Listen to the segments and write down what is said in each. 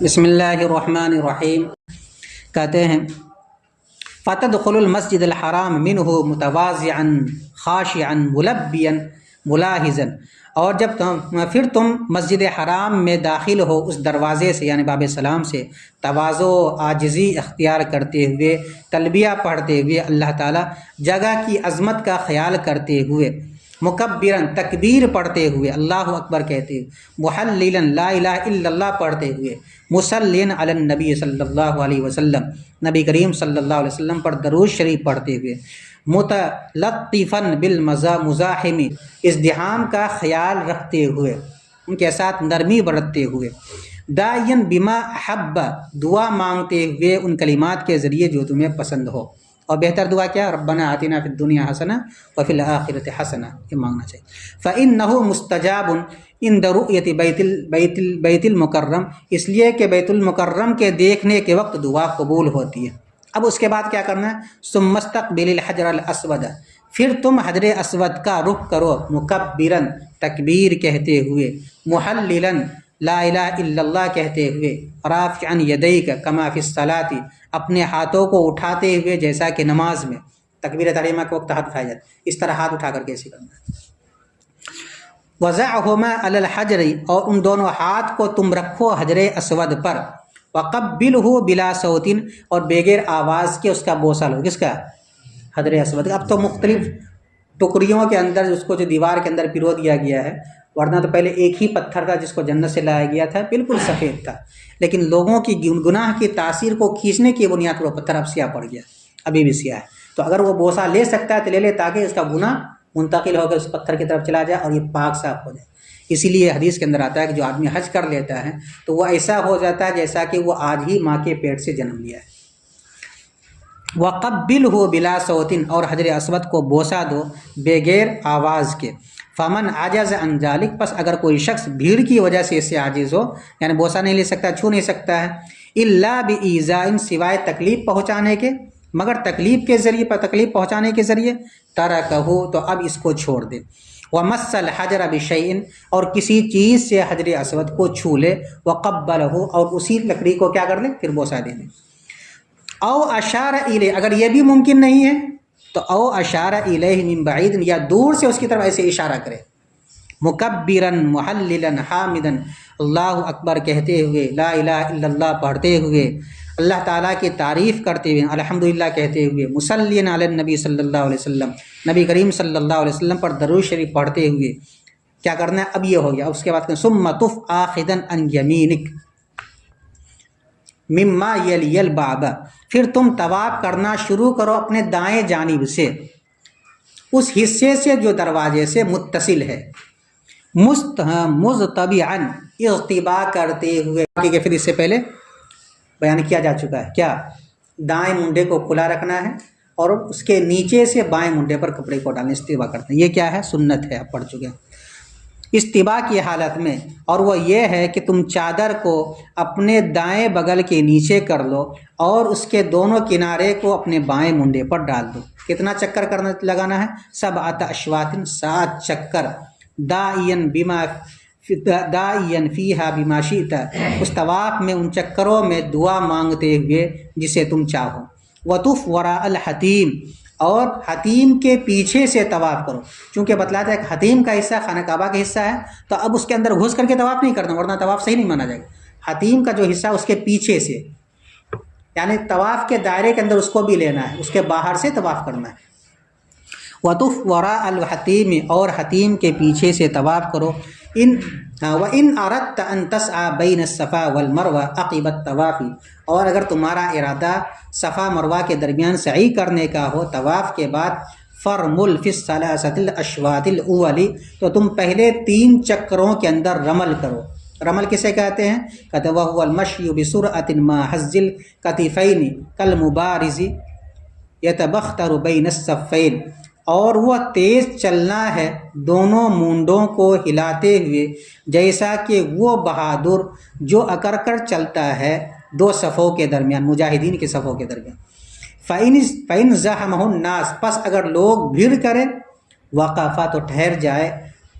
بسم اللہ الرحمن الرحیم کہتے ہیں فتدخل المسجد الحرام منہ متواضعا خاشعا ملبیا ملاحظا، اور جب تم مسجد حرام میں داخل ہو اس دروازے سے یعنی باب سلام سے تواضع و عاجزی اختیار کرتے ہوئے، تلبیہ پڑھتے ہوئے، اللہ تعالیٰ جگہ کی عظمت کا خیال کرتے ہوئے، مکبرن تکبیر پڑھتے ہوئے، اللہ اکبر کہتے ہوئے، محللا لا الہ الا اللہ پڑھتے ہوئے، مصلین علی النبی صلی اللہ علیہ وسلم، نبی کریم صلی اللہ علیہ وسلم پر درود شریف پڑھتے ہوئے، متلطفا بالمزاحم ازدحام کا خیال رکھتے ہوئے، ان کے ساتھ نرمی برتتے ہوئے، داعیا بما احب دعا مانگتے ہوئے ان کلمات کے ذریعے جو تمہیں پسند ہو، اور بہتر دعا کیا؟ ربنا آتنا فی الدنیا حسنہ وفی الآخرۃ حسنہ، یہ مانگنا چاہیے۔ فإنہ مستجاب عند رؤیت بیت المکرم، اس لیے کہ بیت المکرم کے دیکھنے کے وقت دعا قبول ہوتی ہے۔ اب اس کے بعد کیا کرنا ہے؟ ثم استقبل الحجر الاسود، پھر تم حجر اسود کا رخ کرو، مکبرا تکبیر کہتے ہوئے، محللا لا الہ الا اللہ کہتے ہوئے، رافعا یدیک کما فی الصلاۃ، اپنے ہاتھوں کو اٹھاتے ہوئے جیسا کہ نماز میں تکبیر تحریمہ کے وقت ہاتھ اٹھایا جاتا ہے، اس طرح ہاتھ اٹھا کر کیسے کرنا ہے۔ وضعہما علی الحجر، اور ان دونوں ہاتھ کو تم رکھو حجر اسود پر، وقبلہ بلا صوت، اور بغیر آواز کے اس کا بوسہ لو، کس کا؟ حجر اسود۔ اب تو مختلف ٹکڑیوں کے اندر اس کو جو دیوار کے اندر پرو دیا گیا ہے، ورنہ تو پہلے ایک ہی پتھر تھا جس کو جنت سے لایا گیا تھا، بالکل سفید تھا، لیکن لوگوں کی گناہ کی تاثیر کو کھینچنے کی بنیاد پر وہ پتھر اب سیاہ پڑ گیا، ابھی بھی سیاہ ہے۔ تو اگر وہ بوسہ لے سکتا ہے تو لے لے، تاکہ اس کا گناہ منتقل ہو کر اس پتھر کی طرف چلا جائے اور یہ پاک صاف ہو جائے۔ اسی لیے حدیث کے اندر آتا ہے کہ جو آدمی حج کر لیتا ہے تو وہ ایسا ہو جاتا ہے جیسا کہ وہ آج ہی ماں کے پیٹ سے جنم لیا ہے۔ وقبلہ بلا صوت، اور حجر اسود کو بوسہ دو بغیر آواز کے۔ فمن عجز عن ذلک، پس اگر کوئی شخص بھیڑ کی وجہ سے اس سے عاجز ہو، یعنی بوسہ نہیں لے سکتا، چھو نہیں سکتا ہے، الا بایذاء، سوائے تکلیف پہنچانے کے، مگر تکلیف کے ذریعے پر تکلیف پہنچانے کے ذریعے، ترکہ، تو اب اس کو چھوڑ دے۔ ومس الحجر بشیء، اور کسی چیز سے حجر اسود کو چھو لے، وقبلہ، اور اسی لکڑی کو کیا کر لے؟ پھر بوسہ دے دے۔ او اشار الیہ، اگر یہ بھی ممکن نہیں ہے تو او اشار الیہ من بعید، یا دور سے اس کی طرف ایسے اشارہ کرے، مکبرا محللا حامدا، اللہ اکبر کہتے ہوئے، لا الہ الا اللہ پڑھتے ہوئے، اللہ تعالیٰ کی تعریف کرتے ہوئے، الحمدللہ کہتے ہوئے، مصلین علی النبی صلی اللہ علیہ وسلم، نبی کریم صلی اللہ علیہ وسلم پر درود شریف پڑھتے ہوئے کیا کرنا ہے؟ اب یہ ہو گیا۔ اس کے بعد ثم طف آخذا عن یمینک مما یلی الباب، پھر تم طواف کرنا شروع کرو اپنے دائیں جانب سے، اس حصے سے جو دروازے سے متصل ہے، مضطبعا، اغتبا کرتے ہوئے، کہ پھر اس سے پہلے بیان کیا جا چکا ہے کیا؟ دائیں منڈے کو کھلا رکھنا ہے اور اس کے نیچے سے بائیں منڈے پر کپڑے کو ڈالنا، استوا کرتے ہیں، یہ کیا ہے؟ سنت ہے، اب پڑھ چکے ہیں۔ استوا کی حالت میں، اور وہ یہ ہے کہ تم چادر کو اپنے دائیں بغل کے نیچے کر لو اور اس کے دونوں کنارے کو اپنے بائیں منڈے پر ڈال دو۔ کتنا چکر لگانا ہے؟ 7 اشواط، 7 چکر، داعیا فیہا بما شئت، اس طواف میں ان چکروں میں دعا مانگتے ہوئے جسے تم چاہو۔ وطف وراء الحتیم، اور حتیم کے پیچھے سے طواف کرو، چونکہ بتلاتا ہے کہ حتیم کا حصہ خانہ کعبہ کا حصہ ہے، تو اب اس کے اندر گھس کر کے طواف نہیں کرنا، ورنہ طواف صحیح نہیں مانا جائے گا۔ حتیم کا جو حصہ اس کے پیچھے سے، یعنی طواف کے دائرے کے اندر اس کو بھی لینا ہے، اس کے باہر سے طواف کرنا ہے۔ وطف وراء الحتیم، اور حتیم کے پیچھے سے طواف کرو۔ وَإِنْ أَرَدْتَ أَن تَسْعَى بَيْنَ الصَّفَا وَالْمَرْوَةِ عَقِبَ الطَّوَافِ، اور اگر تمہارا ارادہ صفا مروہ کے درمیان سعی کرنے کا ہو طواف کے بعد، فَرْمُلْ فِي الثَّلَاثَةِ الْأَشْوَاطِ الْأُوَّلِ، تو تم پہلے 3 چکروں کے اندر رمل کرو۔ رمل کسے کہتے ہیں؟ کہتے وَهُوَ الْمَشْيُ بِسُرْعَةٍ مَا حَزِّ الْكَتِفَيْنِ كَالْمُبَارِزِ يَتَبَخْتَرُ بَيْنَ الصَّفَّيْنِ، اور وہ تیز چلنا ہے دونوں مونڈوں کو ہلاتے ہوئے، جیسا کہ وہ بہادر جو اکڑ کر چلتا ہے 2 صفوں کے درمیان، مجاہدین کے صفوں کے درمیان۔ فَإِنْ زَحَمَهُ النَّاسُ، پس اگر لوگ بھیڑ کرے، وقفا، تو ٹھہر جائے،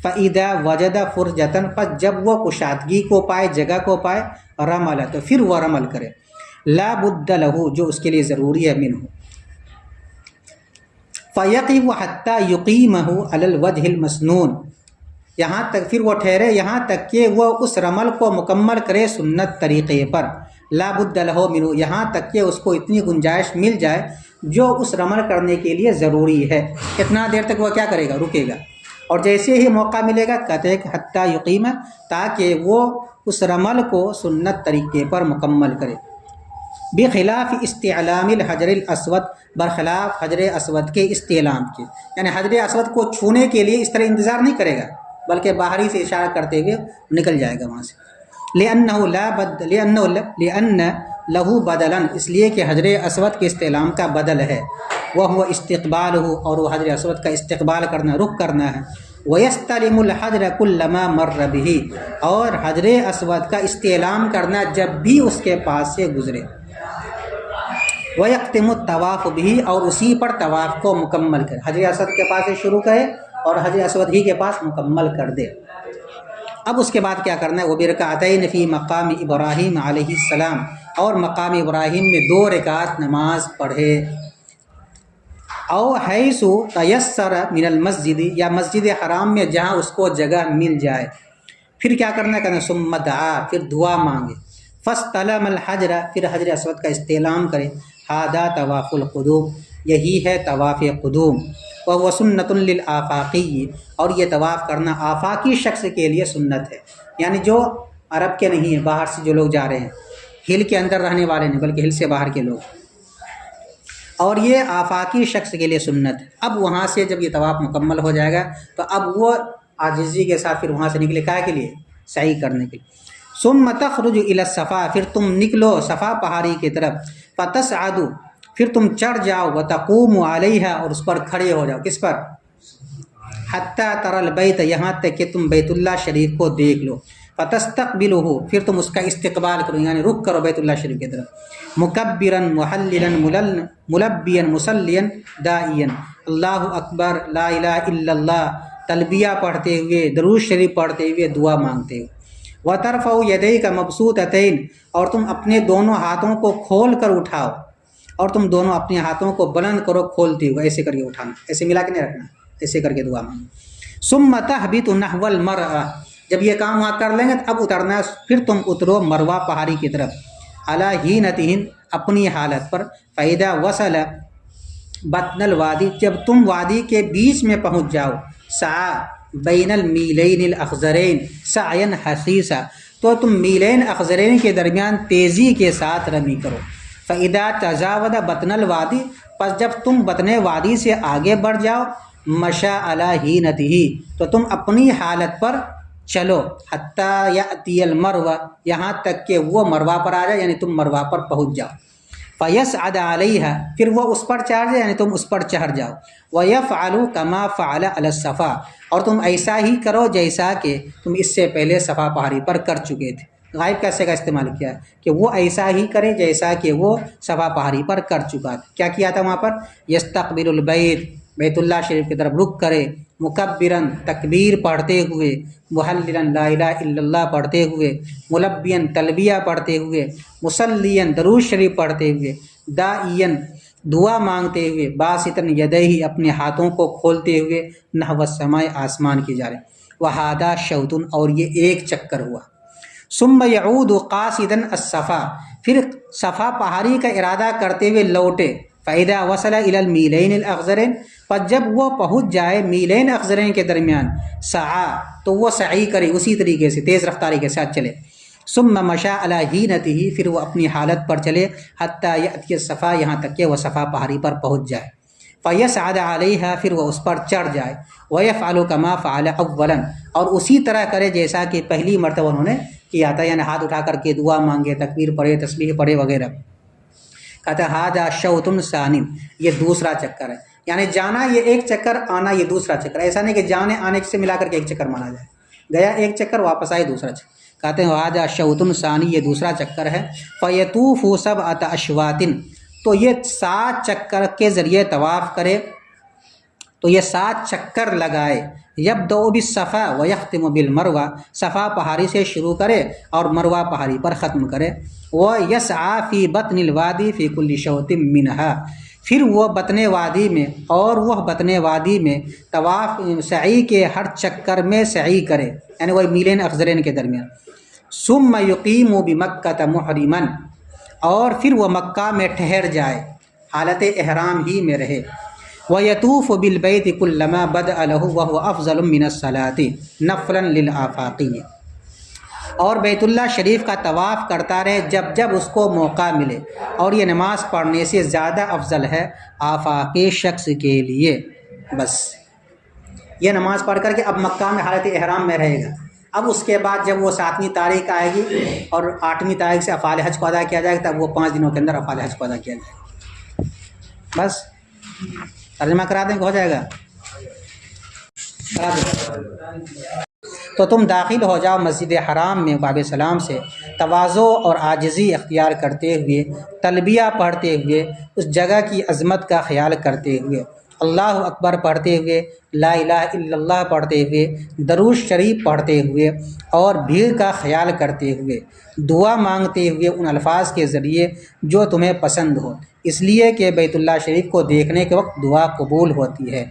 فَإِذَا وَجَدَ فُرْجَةً، پس جب وہ کشادگی کو پائے، جگہ کو پائے، رمل، تو پھر وہ رمل کرے، لا بد لہ، جو اس کے لیے ضروری ہے، منہ، فَيَقِفُ حَتَّى يُقِيمَهُ عَلَى الْوَجْهِ الْمَسْنُونِ، یہاں تک، پھر وہ ٹھہرے یہاں تک کہ وہ اس رمل کو مکمل کرے سنت طریقے پر، لا بد لہ منہ، یہاں تک کہ اس کو اتنی گنجائش مل جائے جو اس رمل کرنے کے لیے ضروری ہے، اتنا دیر تک وہ کیا کرے گا، رکے گا، اور جیسے ہی موقع ملے گا کہتے ہیں کہ حتیٰ یقیمہ، تاکہ وہ اس رمل کو سنت طریقے پر مکمل کرے، بخلاف استعلام الحجر الاسود، برخلاف حجر اسود کے استعلام کے، یعنی حجر اسود کو چھونے کے لیے اس طرح انتظار نہیں کرے گا بلکہ باہری سے اشارہ کرتے ہوئے نکل جائے گا وہاں سے، لأن لہو بدلاً، اس لیے کہ حجر اسود کے استعلام کا بدل ہے، وہ استقبالہ، اور وہ حجر اسود کا استقبال کرنا، رخ کرنا ہے، وَيَسْتَلِمُ الْحَجْرَ كُلَّمَا مَرَّ بِهِ، اور حجر اسود کا استعلام کرنا جب بھی اس کے پاس سے گزرے، وَيَقْتِمُ الطَّوَافُ بِهِ، اور اسی پر طواف کو مکمل کرے، حجر اسود کے پاس سے شروع کرے اور حجر اسود ہی کے پاس مکمل کر دے۔ اب اس کے بعد کیا کرنا ہے، وَبِرَكَعَتَيْنِ فِي مَقَامِ إِبْرَاهِيمَ عَلَيْهِ السَّلَامِ، اور مقام ابراہیم میں 2 رکعت نماز پڑھے، او حیث تیسر من المسجد، یا مسجد حرام میں جہاں اس کو جگہ مل جائے، پھر کیا کرنا، کہنا ثم دعا، پھر دعا مانگے، فاستلم الحجر، پھر حجر اسود کا استعلام کرے، ھذا طواف القدوم، یہی ہے طواف قدوم، وهو سنۃ للآفاقی، اور یہ طواف کرنا آفاقی شخص کے لیے سنت ہے، یعنی جو عرب کے نہیں ہیں، باہر سے جو لوگ جا رہے ہیں، ہل کے اندر رہنے والے نہیں بلکہ ہل سے باہر کے لوگ، اور یہ آفاقی شخص کے لیے سنت ہے۔ اب وہاں سے جب یہ طواف مکمل ہو جائے گا تو اب وہ عاجزی کے ساتھ پھر وہاں سے نکلے، کیا کے لیے، سعی کرنے کے لیے، ثم تخرج الی الصفا، پھر تم نکلو صفا پہاڑی کی طرف، فتصعد، پھر تم چڑھ جاؤ، وتقوم علیہا، اور اس پر کھڑے ہو جاؤ، کس پر، حتی تری البیت، یہاں تک کہ تم بیت اللہ شریف کو دیکھ لو، فتستقبلہ، پھر تم اس کا استقبال کرو، یعنی رخ کرو بیت اللہ شریف کی طرف، مکبرا محللا ملبیا مصلیا داعیا، اللہ اکبر، لا الہ الا اللہ، تلبیہ پڑھتے ہوئے، درود شریف پڑھتے ہوئے، دعا مانگتے ہوئے، وترفع یدیک مبسوطتین، اور تم اپنے دونوں ہاتھوں کو کھول کر اٹھاؤ، اور تم دونوں اپنے ہاتھوں کو بلند کرو کھولتے ہوئے، ایسے کر کے اٹھانا، ایسے ملا کے نہیں رکھنا، ایسے کر کے دعا مانگو، ثم تہبط نحو المرأہ، جب یہ کام وہاں کر لیں گے تو اب اترنا ہے، پھر تم اترو مروہ پہاڑی کی طرف، علی ہینتہن، اپنی حالت پر، فاذا وصل بطن الوادی، جب تم وادی کے بیچ میں پہنچ جاؤ، سعی بین المیلین الاخضرین سعیا حثیثا، تو تم میلین اخضرین کے درمیان تیزی کے ساتھ رمی کرو، فاذا تجاوز بطن الوادی، پس جب تم بطن وادی سے آگے بڑھ جاؤ، مشى علی ہینتہ، تو تم اپنی حالت پر چلو، حتیٰ یأتی المروہ، یہاں تک کہ وہ مروہ پر آ جائے، یعنی تم مروہ پر پہنچ جاؤ، فیصعد علیہا، پھر وہ اس پر چڑھ جائے، یعنی تم اس پر چڑھ جاؤ، ویفعل کما فعل علی الصفا، اور تم ایسا ہی کرو جیسا کہ تم اس سے پہلے صفا پہاڑی پر کر چکے تھے، غائب کیسے کا استعمال کیا ہے کہ وہ ایسا ہی کرے جیسا کہ وہ صفا پہاڑی پر کر چکا تھا، کیا کیا تھا وہاں پر، یستقبل البیت، بیت اللہ شریف کی طرف رخ کرے، مکبرن، تکبیر پڑھتے ہوئے، محللاً، لا الہ الا اللہ پڑھتے ہوئے، ملبین، تلبیہ پڑھتے ہوئے، مصلین، درود شریف پڑھتے ہوئے، داعین، دعا مانگتے ہوئے، باسطاً یدیہ، اپنے ہاتھوں کو کھولتے ہوئے، نحو السماء، آسمان کی جانب، وہذا شوط، اور یہ ایک چکر ہوا، ثم یعود قاصداً الصفا، پھر صفا پہاڑی کا ارادہ کرتے ہوئے لوٹے، فاذا وصل الی المیلین الاخضرین، پس جب وہ پہنچ جائے میلین اخضرین کے درمیان، سعی، تو وہ سعی کرے، اسی طریقے سے تیز رفتاری کے ساتھ چلے، ثم مشى علی ہینتہ، پھر وہ اپنی حالت پر چلے، حتی یأتی الصفا، یہاں تک کہ وہ صفا پہاڑی پر پہنچ جائے، فیصعد علیہا، پھر وہ اس پر چڑھ جائے، ویفعل کما فعل اولا، اور اسی طرح کرے جیسا کہ پہلی مرتبہ انہوں نے کیا تھا، یعنی ہاتھ اٹھا کر کے دعا مانگے، تکبیر پڑھے، تسبیح پڑھے وغیرہ، کہتا ہے ھذا شوط ثانی، یہ دوسرا چکر ہے، یعنی جانا یہ ایک چکر، آنا یہ دوسرا چکر، ایسا نہیں کہ جانے آنے سے ملا کر کے ایک چکر مانا جائے، گیا ایک چکر واپس آئے دوسرا چکر، کہتے ہیں ھذا شوط ثانی، یہ دوسرا چکر ہے، فیطوف سبعۃ اشواط، تو یہ 7 چکر کے ذریعے طواف کرے، تو یہ 7 چکر لگائے، یبدأ بالصفا ویختم بالمروہ، صفا پہاڑی سے شروع کرے اور مروہ پہاڑی پر ختم کرے۔ ویسعی فی بطن الوادی فی کل شوط منہا، پھر وہ بطن وادی میں اور وہ بطن وادی میں طواف سعی کے ہر چکر میں سعی کرے، یعنی وہ میلین اخضرین کے درمیان۔ ثم یقیم بمکہ محرما، اور پھر وہ مکہ میں ٹھہر جائے، حالت احرام ہی میں رہے۔ وَيَطُوفُ بِالْبَيْتِ كُلَّمَا بَدَأَ لَهُ وَهُوَ أَفْضَلُ مِنَ الصَّلَاةِ نَفْلًا لِلْآفَاقِيِّ، اور بیت اللہ شریف کا طواف کرتا رہے جب جب اس کو موقع ملے، اور یہ نماز پڑھنے سے زیادہ افضل ہے آفاقی شخص کے لیے۔ بس یہ نماز پڑھ کر کے اب مکہ میں حالت احرام میں رہے گا۔ اب اس کے بعد جب وہ 7ویں تاریخ آئے گی اور 8ویں تاریخ سے افعال حج کو ادا کیا جائے گا، تب وہ 5 دنوں کے اندر افعال حج کو ادا کیا جائے گا۔ بس ترجمہ کرا دیں کہ ہو جائے گا؟ کرا دیں۔ تو تم داخل ہو جاؤ مسجد حرام میں باب سلام سے، تواضع اور عاجزی اختیار کرتے ہوئے، تلبیہ پڑھتے ہوئے، اس جگہ کی عظمت کا خیال کرتے ہوئے، اللہ اکبر پڑھتے ہوئے، لا الہ الا اللہ پڑھتے ہوئے، درود شریف پڑھتے ہوئے، اور بھیڑ کا خیال کرتے ہوئے، دعا مانگتے ہوئے ان الفاظ کے ذریعے جو تمہیں پسند ہو، اس لیے کہ بیت اللہ شریف کو دیکھنے کے وقت دعا قبول ہوتی ہے۔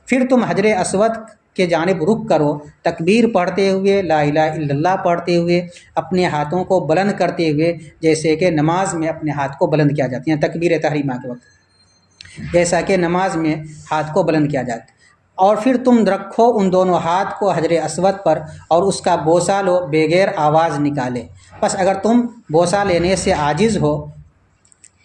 پھر تم حجر اسود کے جانب رخ کرو، تکبیر پڑھتے ہوئے، لا الہ الا اللہ پڑھتے ہوئے، اپنے ہاتھوں کو بلند کرتے ہوئے، جیسے کہ نماز میں اپنے ہاتھ کو بلند کیا جاتی ہیں تکبیر تحریمہ کے وقت، جیسا کہ نماز میں ہاتھ کو بلند کیا جاتا ہے۔ اور پھر تم رکھو ان دونوں ہاتھ کو حجر اسود پر اور اس کا بوسہ لو بغیر آواز نکالے۔ بس اگر تم بوسہ لینے سے عاجز ہو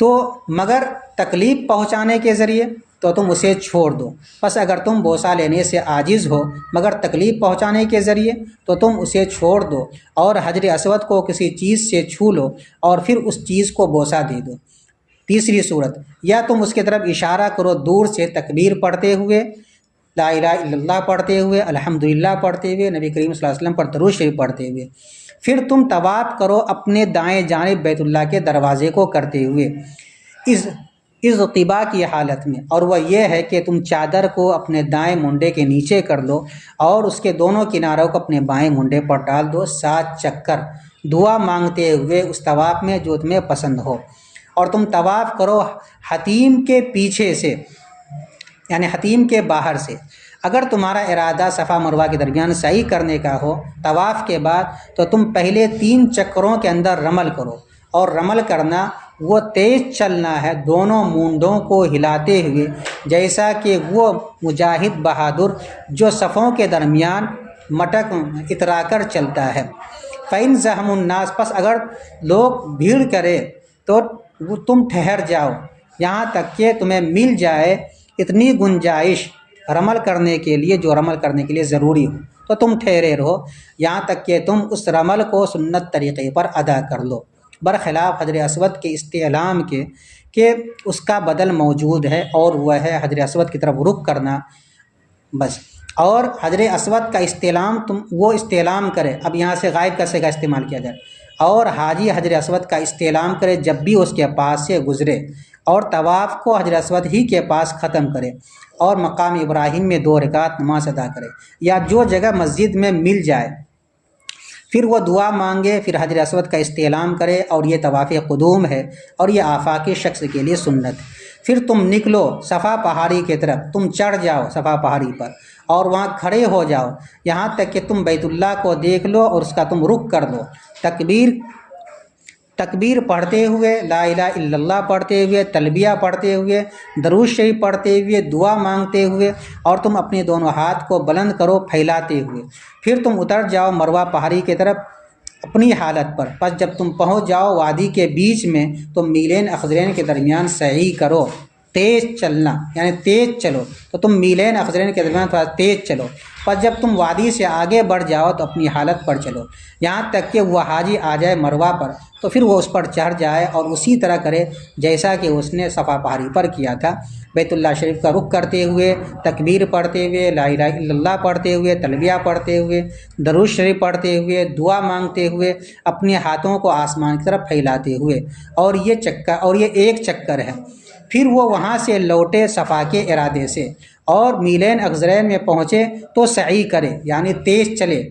تو مگر تکلیف پہنچانے کے ذریعے تو تم اسے چھوڑ دو، بس اگر تم بوسہ لینے سے عاجز ہو مگر تکلیف پہنچانے کے ذریعے تو تم اسے چھوڑ دو، اور حجر اسود کو کسی چیز سے چھو لو اور پھر اس چیز کو بوسہ دے دو۔ تیسری صورت، یا تم اس کی طرف اشارہ کرو دور سے تکبیر پڑھتے ہوئے، لا الہ الا اللہ پڑھتے ہوئے، الحمدللہ پڑھتے ہوئے، نبی کریم صلی اللہ علیہ وسلم پر درود شریف پڑھتے ہوئے۔ پھر تم طواف کرو اپنے دائیں جانب بیت اللہ کے دروازے کو کرتے ہوئے اضطباء کی حالت میں، اور وہ یہ ہے کہ تم چادر کو اپنے دائیں منڈے کے نیچے کر لو اور اس کے دونوں کناروں کو اپنے بائیں منڈے پر ڈال دو 7 چکر، دعا مانگتے ہوئے اس طواف میں جو تمہیں پسند ہو۔ اور تم طواف کرو حتیم کے پیچھے سے، یعنی حتیم کے باہر سے۔ اگر تمہارا ارادہ صفا مروہ کے درمیان سعی کرنے کا ہو طواف کے بعد تو تم پہلے 3 چکروں کے اندر رمل کرو، اور رمل کرنا وہ تیز چلنا ہے دونوں مونڈوں کو ہلاتے ہوئے، جیسا کہ وہ مجاہد بہادر جو صفوں کے درمیان مٹک اترا کر چلتا ہے۔ فَإِن زَحَمُ النَّاسِ، پس اگر لوگ بھیڑ کرے تو تم ٹھہر جاؤ یہاں تک کہ تمہیں مل جائے اتنی گنجائش رمل کرنے کے لیے جو رمل کرنے کے لیے ضروری ہو، تو تم ٹھہرے رہو یہاں تک کہ تم اس رمل کو سنت طریقے پر ادا کر لو، برخلاف حجر اسود کے استعلام کے کہ اس کا بدل موجود ہے اور وہ ہے حجر اسود کی طرف رخ کرنا۔ بس، اور حجر اسود کا استعلام وہ استعلام کرے، اب یہاں سے غائب کا صیغہ استعمال کیا جائے، اور حاجی حجر اسود کا استعلام کرے جب بھی اس کے پاس سے گزرے، اور طواف کو حجر اسود ہی کے پاس ختم کرے، اور مقام ابراہیم میں 2 رکعت نماز ادا کرے، یا جو جگہ مسجد میں مل جائے، پھر وہ دعا مانگے، پھر حجر اسود کا استعلام کرے، اور یہ طواف قدوم ہے اور یہ آفاقی شخص کے لیے سنت ہے۔ پھر تم نکلو صفا پہاڑی کی طرف، تم چڑھ جاؤ صفا پہاڑی پر اور وہاں کھڑے ہو جاؤ یہاں تک کہ تم بیت اللہ کو دیکھ لو اور اس کا تم رخ کر دو، تکبیر پڑھتے ہوئے، لا الہ الا اللہ پڑھتے ہوئے، تلبیہ پڑھتے ہوئے، درود شریف پڑھتے ہوئے، دعا مانگتے ہوئے، اور تم اپنے دونوں ہاتھ کو بلند کرو پھیلاتے ہوئے۔ پھر تم اتر جاؤ مروہ پہاڑی کی طرف اپنی حالت پر، پس جب تم پہنچ جاؤ وادی کے بیچ میں تو میلین اخضرین کے درمیان سعی کرو، تیز چلنا یعنی تیز چلو، تو تم میلین اخضرین کے درمیان تھوڑا تیز چلو، پس جب تم وادی سے آگے بڑھ جاؤ تو اپنی حالت پر چلو یہاں تک کہ وہ حاجی آ جائے مروہ پر، تو پھر وہ اس پر چڑھ جائے اور اسی طرح کرے جیسا کہ اس نے صفا پہاڑی پر کیا تھا، بیت اللہ شریف کا رخ کرتے ہوئے، تکبیر پڑھتے ہوئے، لا الہ الا اللہ پڑھتے ہوئے، تلبیہ پڑھتے ہوئے، درود شریف پڑھتے ہوئے، دعا مانگتے ہوئے، اپنے ہاتھوں کو آسمان کی طرف پھیلاتے ہوئے، اور یہ ایک چکر ہے۔ پھر وہ وہاں سے لوٹے صفا کے ارادے سے اور میلین اخضرین میں پہنچے تو سعی کرے یعنی تیز چلے،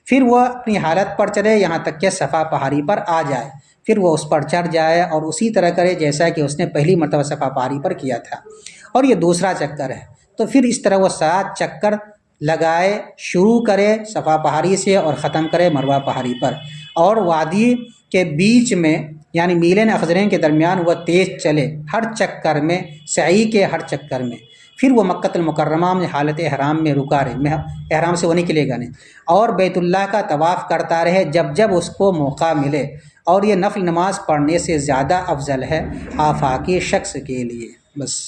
پھر وہ اپنی حالت پر چلے یہاں تک کہ صفا پہاڑی پر آ جائے، پھر وہ اس پر چڑھ جائے اور اسی طرح کرے جیسا کہ اس نے پہلی مرتبہ صفا پہاڑی پر کیا تھا، اور یہ دوسرا چکر ہے۔ تو پھر اس طرح وہ 7 چکر لگائے، شروع کرے صفا پہاڑی سے اور ختم کرے مروہ پہاڑی پر، اور وادی کے بیچ میں یعنی میلین اخضرین کے درمیان وہ تیز چلے ہر چکر میں، سعی کے ہر چکر میں، پھر وہ مکۃ المکرمہ میں حالت احرام میں رکا رہے، احرام سے وہ نکلے گا نہیں، اور بیت اللہ کا طواف کرتا رہے جب جب اس کو موقع ملے، اور یہ نفل نماز پڑھنے سے زیادہ افضل ہے آفاقی شخص کے لیے۔ بس